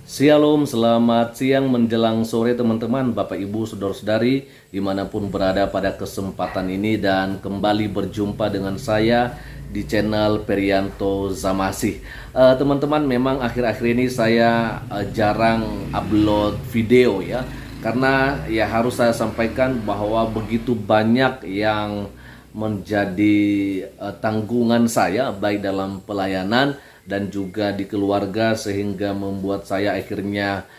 Shalom, selamat siang menjelang sore teman-teman, Bapak Ibu, Saudara-saudari dimanapun berada pada kesempatan ini, dan kembali berjumpa dengan saya di channel Perianto Zamasih. Teman-teman, memang akhir-akhir ini saya jarang upload video ya, karena ya harus saya sampaikan bahwa begitu banyak yang menjadi tanggungan saya baik dalam pelayanan dan juga di keluarga, sehingga membuat saya akhirnya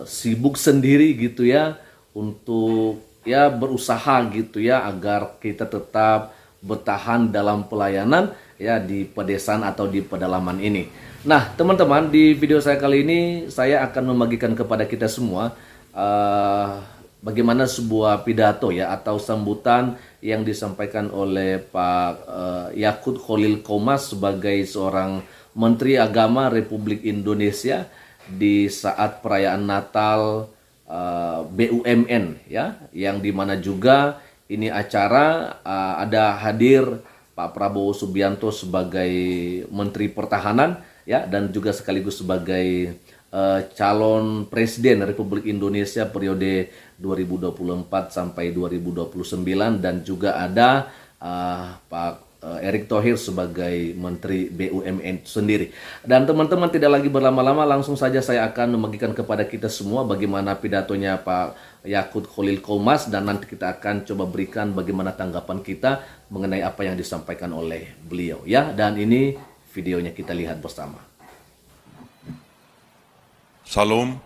sibuk sendiri gitu ya, untuk ya berusaha gitu ya agar kita tetap bertahan dalam pelayanan ya di pedesaan atau di pedalaman ini. Nah teman-teman, di video saya kali ini saya akan membagikan kepada kita semua bagaimana sebuah pidato ya atau sambutan yang disampaikan oleh Pak Yakut Khalil Qomas sebagai seorang Menteri Agama Republik Indonesia di saat perayaan Natal BUMN ya, yang dimana juga ini acara ada hadir Pak Prabowo Subianto sebagai Menteri Pertahanan ya, dan juga sekaligus sebagai calon Presiden Republik Indonesia periode 2024 sampai 2029, dan juga ada Pak Erick Thohir sebagai Menteri BUMN itu sendiri. Dan teman-teman, tidak lagi berlama-lama, langsung saja saya akan membagikan kepada kita semua bagaimana pidatonya Pak Yakut Khalil Qomas, dan nanti kita akan coba berikan bagaimana tanggapan kita mengenai apa yang disampaikan oleh beliau ya. Dan ini videonya, kita lihat bersama. Salam.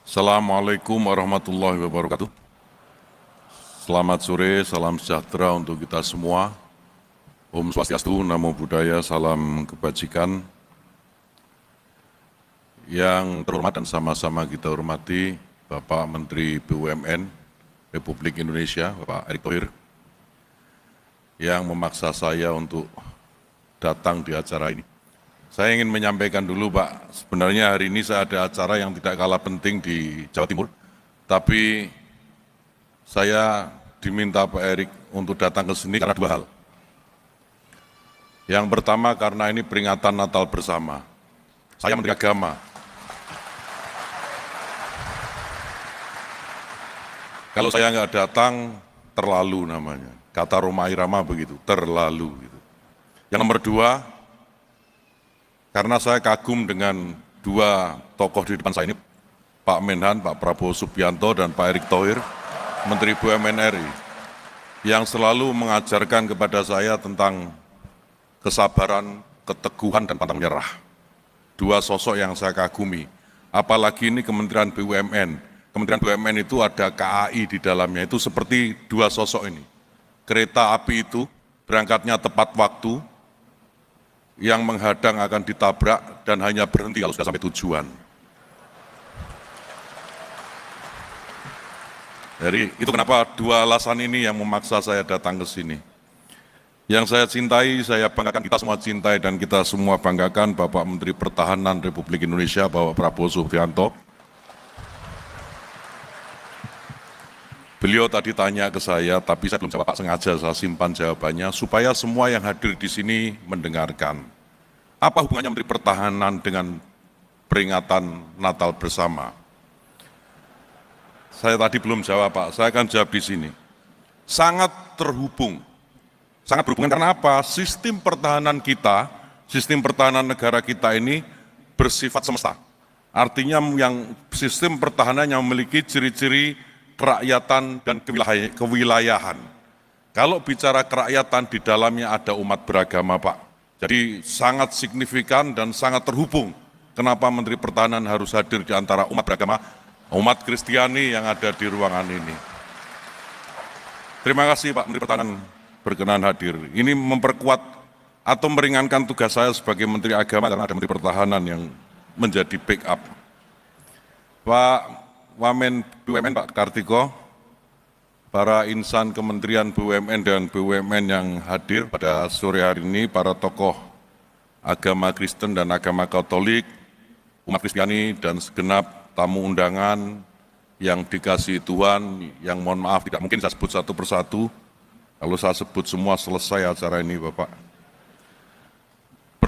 Assalamualaikum warahmatullahi wabarakatuh. Selamat sore, salam sejahtera untuk kita semua. Om Swastiastu, Namo Buddhaya, salam kebajikan. Yang terhormat dan sama-sama kita hormati Bapak Menteri BUMN Republik Indonesia, Bapak Erick Thohir, yang memaksa saya untuk datang di acara ini. Saya ingin menyampaikan dulu Pak, sebenarnya hari ini saya ada acara yang tidak kalah penting di Jawa Timur, tapi saya diminta Pak Erick untuk datang ke sini karena dua hal. Yang pertama, karena ini peringatan Natal bersama. Saya Menteri Agama. Kalau saya nggak datang, terlalu namanya. Kata Roma Irama begitu, terlalu. Gitu. Yang nomor dua, karena saya kagum dengan dua tokoh di depan saya ini, Pak Menhan, Pak Prabowo Subianto, dan Pak Erick Thohir, Menteri BUMN RI, yang selalu mengajarkan kepada saya tentang kesabaran, keteguhan, dan pantang menyerah. Dua sosok yang saya kagumi, apalagi ini Kementerian BUMN. Kementerian BUMN itu ada KAI di dalamnya, itu seperti dua sosok ini. Kereta api itu berangkatnya tepat waktu, yang menghadang akan ditabrak dan hanya berhenti kalau sudah sampai tujuan. Jadi itu kenapa dua alasan ini yang memaksa saya datang ke sini. Yang saya cintai, saya banggakan, kita semua cintai dan kita semua banggakan Bapak Menteri Pertahanan Republik Indonesia, Bapak Prabowo Subianto. Beliau tadi tanya ke saya, tapi saya belum jawab, Pak, sengaja saya simpan jawabannya, supaya semua yang hadir di sini mendengarkan. Apa hubungannya Menteri Pertahanan dengan peringatan Natal bersama? Saya tadi belum jawab, Pak, saya akan jawab di sini. Sangat terhubung. Sangat berhubungan karena apa? Sistem pertahanan kita, sistem pertahanan negara kita ini bersifat semesta. Artinya yang sistem pertahanan yang memiliki ciri-ciri kerakyatan dan kewilayahan. Kalau bicara kerakyatan, di dalamnya ada umat beragama, Pak. Jadi sangat signifikan dan sangat terhubung. Kenapa Menteri Pertahanan harus hadir di antara umat beragama, umat Kristiani yang ada di ruangan ini. Terima kasih Pak Menteri Pertahanan berkenan hadir. Ini memperkuat atau meringankan tugas saya sebagai Menteri Agama karena ada Menteri Pertahanan yang menjadi backup. Pak Wamen BUMN Pak Kartiko, para insan Kementerian BUMN dan BUMN yang hadir pada sore hari ini, para tokoh agama Kristen dan agama Katolik, umat Kristiani, dan segenap tamu undangan yang dikasihi Tuhan, yang mohon maaf tidak mungkin saya sebut satu persatu, kalau saya sebut semua selesai acara ini Bapak.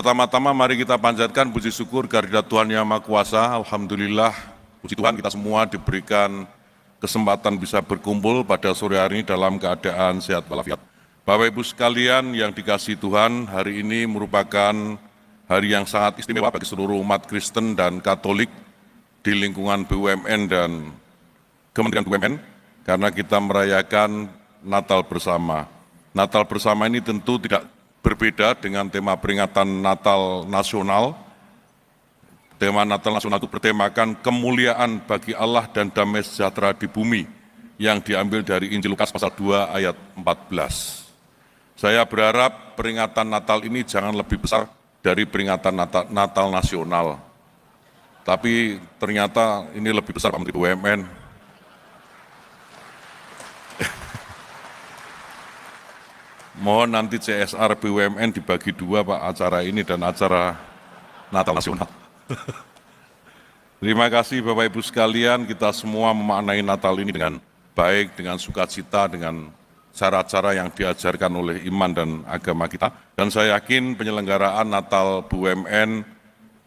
Pertama-tama mari kita panjatkan puji syukur kehadirat Tuhan Yang Maha Kuasa. Alhamdulillah, puji Tuhan kita semua diberikan kesempatan bisa berkumpul pada sore hari ini dalam keadaan sehat walafiat. Bapak Ibu sekalian yang dikasihi Tuhan, hari ini merupakan hari yang sangat istimewa bagi seluruh umat Kristen dan Katolik di lingkungan BUMN dan Kementerian BUMN, karena kita merayakan Natal bersama. Natal bersama ini tentu tidak berbeda dengan tema peringatan Natal Nasional. Tema Natal Nasional itu bertemakan kemuliaan bagi Allah dan damai sejahtera di bumi yang diambil dari Injil Lukas pasal 2 ayat 14. Saya berharap peringatan Natal ini jangan lebih besar dari peringatan Natal Nasional. Tapi ternyata ini lebih besar Pak Menteri BUMN. Mohon nanti CSR BUMN dibagi dua Pak, acara ini dan acara Natal Nasional. Terima kasih Bapak Ibu sekalian, kita semua memaknai Natal ini dengan baik, dengan sukacita, dengan cara-cara yang diajarkan oleh iman dan agama kita. Dan saya yakin penyelenggaraan Natal BUMN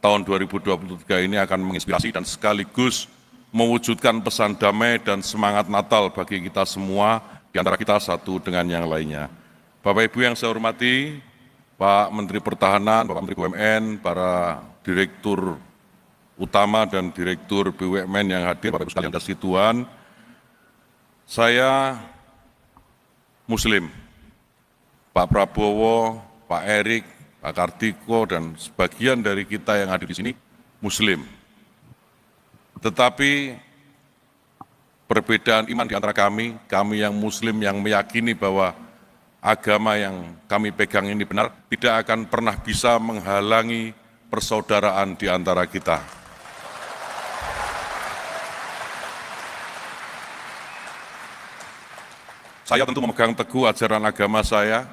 tahun 2023 ini akan menginspirasi dan sekaligus mewujudkan pesan damai dan semangat Natal bagi kita semua, di antara kita satu dengan yang lainnya. Bapak Ibu yang saya hormati, Pak Menteri Pertahanan, Bapak Menteri BUMN, para Direktur Utama dan Direktur BUMN yang hadir, Bapak Ibu sekalian kasih Tuhan, saya Muslim. Pak Prabowo, Pak Erik, Pak Kartiko, dan sebagian dari kita yang hadir di sini Muslim. Tetapi perbedaan iman di antara kami yang Muslim yang meyakini bahwa agama yang kami pegang ini benar, tidak akan pernah bisa menghalangi persaudaraan di antara kita. Saya tentu memegang teguh ajaran agama saya,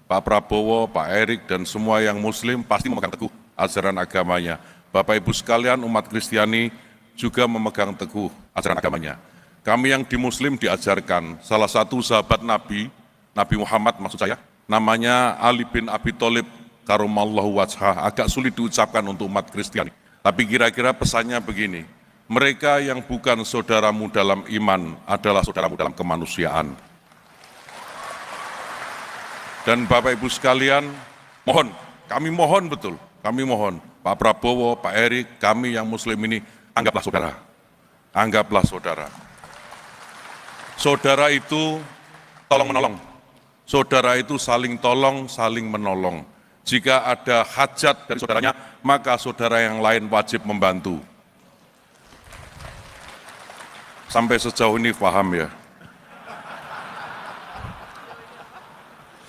Pak Prabowo, Pak Erik, dan semua yang Muslim pasti memegang teguh ajaran agamanya. Bapak Ibu sekalian, umat Kristiani juga memegang teguh ajaran agamanya. Kami yang di Muslim diajarkan, salah satu sahabat Nabi Muhammad maksud saya, namanya Ali bin Abi Thalib karomallahu wajhah, agak sulit diucapkan untuk umat Kristiani. Tapi kira-kira pesannya begini, mereka yang bukan saudaramu dalam iman adalah saudaramu dalam kemanusiaan. Dan Bapak Ibu sekalian, kami mohon betul, kami mohon, Pak Prabowo, Pak Erik, kami yang Muslim ini, anggaplah saudara. Anggaplah saudara. Saudara itu tolong-menolong. Saudara itu saling tolong, saling menolong. Jika ada hajat dari saudaranya, maka saudara yang lain wajib membantu. Sampai sejauh ini paham ya?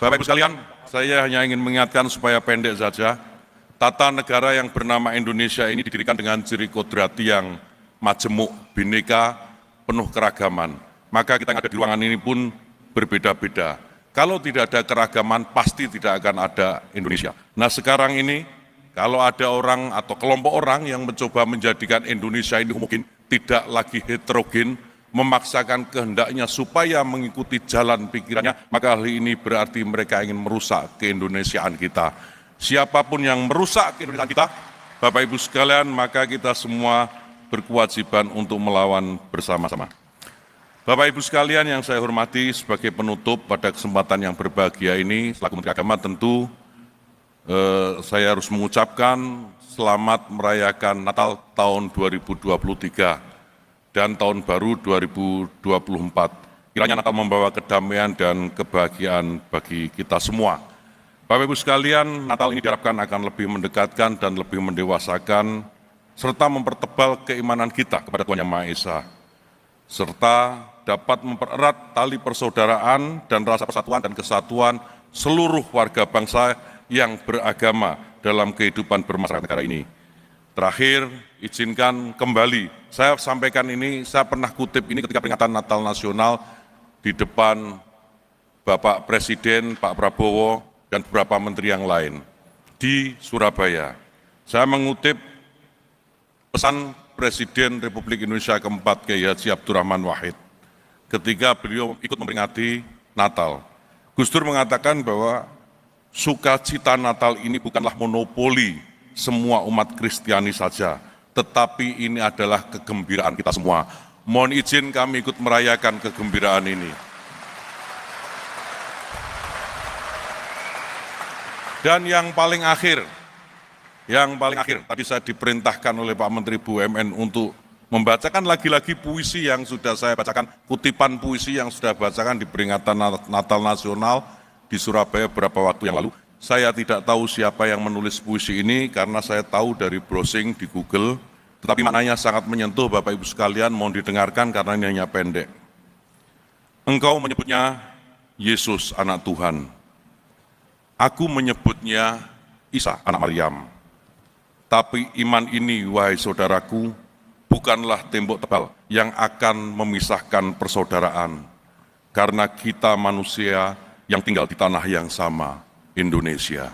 Bapak Ibu sekalian, saya hanya ingin mengingatkan supaya pendek saja, tata negara yang bernama Indonesia ini didirikan dengan ciri kodrati yang majemuk, bineka, penuh keragaman. Maka kita yang ada di ruangan ini pun berbeda-beda. Kalau tidak ada keragaman, pasti tidak akan ada Indonesia. Nah sekarang ini, kalau ada orang atau kelompok orang yang mencoba menjadikan Indonesia ini mungkin tidak lagi heterogen, memaksakan kehendaknya supaya mengikuti jalan pikirannya, maka hal ini berarti mereka ingin merusak keindonesiaan kita. Siapapun yang merusak keindonesiaan kita, Bapak Ibu sekalian, maka kita semua berkewajiban untuk melawan bersama-sama. Bapak Ibu sekalian yang saya hormati, sebagai penutup pada kesempatan yang berbahagia ini, selaku Menteri Agama tentu saya harus mengucapkan selamat merayakan Natal tahun 2023 dan tahun baru 2024. Kiranya Natal membawa kedamaian dan kebahagiaan bagi kita semua. Bapak Ibu sekalian, Natal ini diharapkan akan lebih mendekatkan dan lebih mendewasakan, serta mempertebal keimanan kita kepada Tuhan Yang Maha Esa, serta dapat mempererat tali persaudaraan dan rasa persatuan dan kesatuan seluruh warga bangsa yang beragama dalam kehidupan bermasyarakat negara ini. Terakhir, izinkan kembali, saya sampaikan ini, saya pernah kutip ini ketika peringatan Natal Nasional di depan Bapak Presiden, Pak Prabowo, dan beberapa menteri yang lain di Surabaya. Saya mengutip pesan Presiden Republik Indonesia keempat Kiai Haji Abdurrahman Wahid ketika beliau ikut memperingati Natal. Gus Dur mengatakan bahwa sukacita Natal ini bukanlah monopoli semua umat Kristiani saja, tetapi ini adalah kegembiraan kita semua. Mohon izin kami ikut merayakan kegembiraan ini. Dan yang paling akhir, tadi saya diperintahkan oleh Pak Menteri BUMN untuk membacakan lagi-lagi puisi yang sudah saya bacakan, kutipan puisi yang sudah bacakan di peringatan Natal Nasional di Surabaya beberapa waktu yang lalu. Saya tidak tahu siapa yang menulis puisi ini karena saya tahu dari browsing di Google, tetapi maknanya sangat menyentuh Bapak Ibu sekalian, mohon didengarkan karena ini hanya pendek. Engkau menyebutnya Yesus anak Tuhan. Aku menyebutnya Isa anak Maryam. Tapi iman ini, wahai saudaraku, bukanlah tembok tebal yang akan memisahkan persaudaraan. Karena kita manusia yang tinggal di tanah yang sama, Indonesia.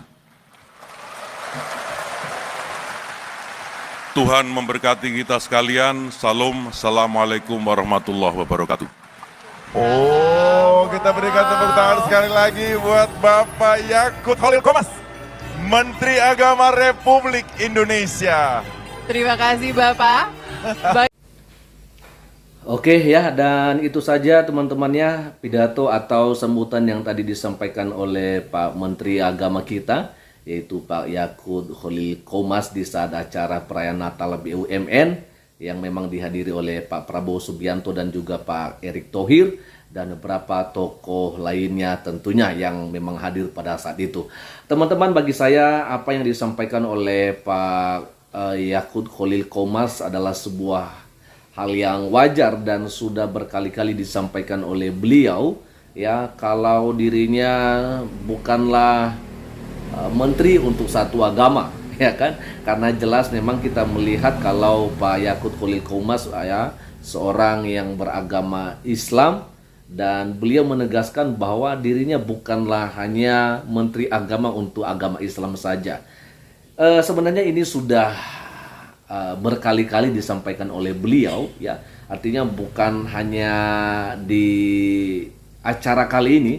Tuhan memberkati kita sekalian. Salam, assalamualaikum warahmatullahi wabarakatuh. Oh, kita berikan tepuk tangan sekali lagi buat Bapak Yakut Khalil Qomas, Menteri Agama Republik Indonesia. Terima kasih Bapak. Oke ya, dan itu saja teman-temannya pidato atau sambutan yang tadi disampaikan oleh Pak Menteri Agama kita, yaitu Pak Yakut Khalil Qomas di saat acara perayaan Natal BUMN yang memang dihadiri oleh Pak Prabowo Subianto dan juga Pak Erick Thohir dan beberapa tokoh lainnya tentunya yang memang hadir pada saat itu. Teman-teman, bagi saya apa yang disampaikan oleh Pak Yakut Khalil Qomas adalah sebuah hal yang wajar dan sudah berkali-kali disampaikan oleh beliau, ya, kalau dirinya bukanlah menteri untuk satu agama, ya kan? Karena jelas memang kita melihat kalau Pak Yakut Khalil Qomas ya seorang yang beragama Islam, dan beliau menegaskan bahwa dirinya bukanlah hanya menteri agama untuk agama Islam saja. Sebenarnya ini sudah berkali-kali disampaikan oleh beliau, ya. Artinya bukan hanya di acara kali ini,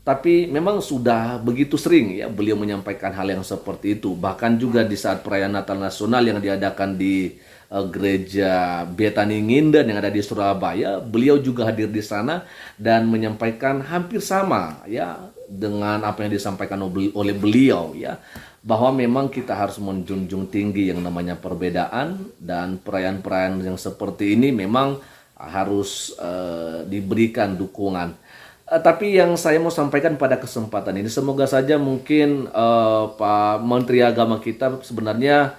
tapi memang sudah begitu sering ya beliau menyampaikan hal yang seperti itu. Bahkan juga di saat perayaan Natal Nasional yang diadakan di gereja Betani Nginden yang ada di Surabaya, beliau juga hadir di sana dan menyampaikan hampir sama ya dengan apa yang disampaikan oleh beliau, ya, bahwa memang kita harus menjunjung tinggi yang namanya perbedaan, dan perayaan-perayaan yang seperti ini memang harus diberikan dukungan. Tapi yang saya mau sampaikan pada kesempatan ini, semoga saja mungkin Pak Menteri Agama kita sebenarnya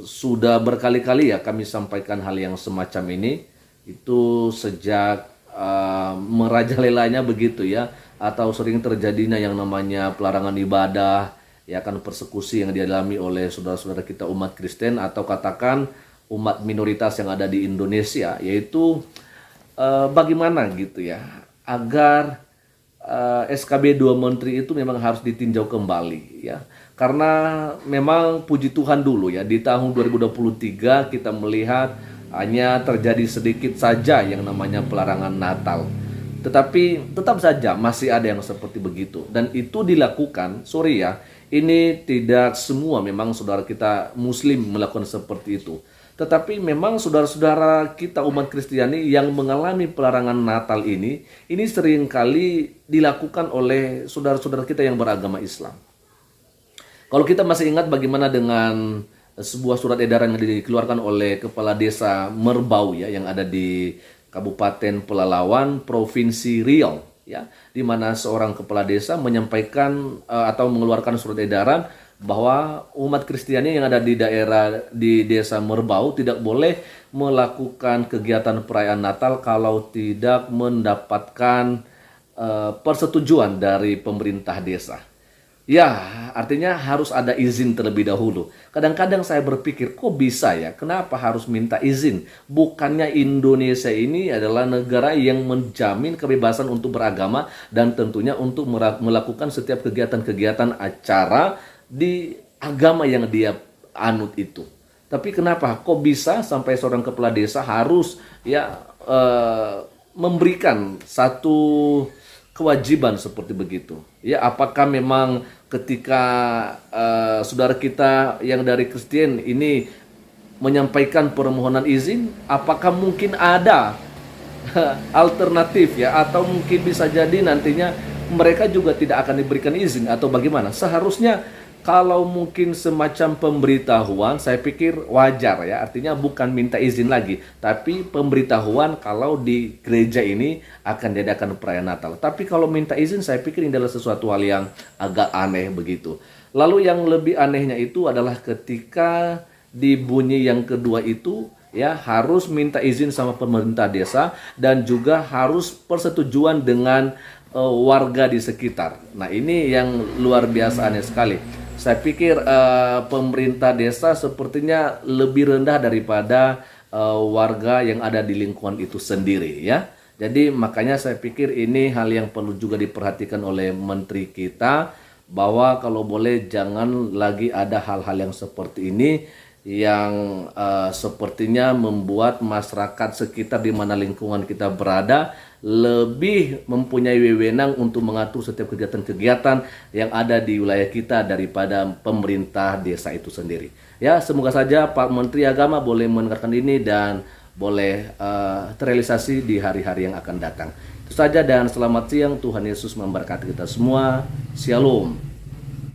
sudah berkali-kali ya kami sampaikan hal yang semacam ini, itu sejak merajalelanya begitu ya, atau sering terjadinya yang namanya pelarangan ibadah, ya kan, persekusi yang dialami oleh saudara-saudara kita umat Kristen atau katakan umat minoritas yang ada di Indonesia, yaitu bagaimana gitu ya agar SKB 2 Menteri itu memang harus ditinjau kembali ya. Karena memang puji Tuhan dulu ya, di tahun 2023 kita melihat hanya terjadi sedikit saja yang namanya pelarangan Natal. Tetapi tetap saja masih ada yang seperti begitu. Dan itu dilakukan, sorry ya, ini tidak semua memang saudara kita Muslim melakukan seperti itu. Tetapi memang saudara-saudara kita umat Kristiani yang mengalami pelarangan Natal ini seringkali dilakukan oleh saudara-saudara kita yang beragama Islam. Kalau kita masih ingat bagaimana dengan sebuah surat edaran yang dikeluarkan oleh Kepala Desa Merbau ya, yang ada di Kabupaten Pelalawan, Provinsi Riau, ya, di mana seorang kepala desa menyampaikan atau mengeluarkan surat edaran bahwa umat Kristiani yang ada di desa Merbau tidak boleh melakukan kegiatan perayaan Natal kalau tidak mendapatkan persetujuan dari pemerintah desa. Ya, artinya harus ada izin terlebih dahulu. Kadang-kadang saya berpikir, kok bisa ya? Kenapa harus minta izin? Bukannya Indonesia ini adalah negara yang menjamin kebebasan untuk beragama dan tentunya untuk melakukan setiap kegiatan-kegiatan acara di agama yang dia anut itu. Tapi kenapa? Kok bisa sampai seorang kepala desa harus ya memberikan satu kewajiban seperti begitu. Ya, apakah memang ketika saudara kita yang dari Kristen ini menyampaikan permohonan izin, apakah mungkin ada alternatif ya, atau mungkin bisa jadi nantinya mereka juga tidak akan diberikan izin atau bagaimana? Seharusnya kalau mungkin semacam pemberitahuan, saya pikir wajar ya, artinya bukan minta izin lagi, tapi pemberitahuan kalau di gereja ini akan diadakan perayaan Natal. Tapi kalau minta izin, saya pikir ini adalah sesuatu hal yang agak aneh begitu. Lalu yang lebih anehnya itu adalah ketika di bunyi yang kedua itu ya, harus minta izin sama pemerintah desa dan juga harus persetujuan dengan warga di sekitar. Nah, ini yang luar biasa aneh sekali. Saya pikir pemerintah desa sepertinya lebih rendah daripada warga yang ada di lingkungan itu sendiri ya. Jadi makanya saya pikir ini hal yang perlu juga diperhatikan oleh menteri kita, bahwa kalau boleh jangan lagi ada hal-hal yang seperti ini yang sepertinya membuat masyarakat sekitar di mana lingkungan kita berada lebih mempunyai wewenang untuk mengatur setiap kegiatan-kegiatan yang ada di wilayah kita daripada pemerintah desa itu sendiri. Ya, semoga saja Pak Menteri Agama boleh mendengarkan ini dan boleh terrealisasi di hari-hari yang akan datang. Itu saja dan selamat siang, Tuhan Yesus memberkati kita semua. Shalom.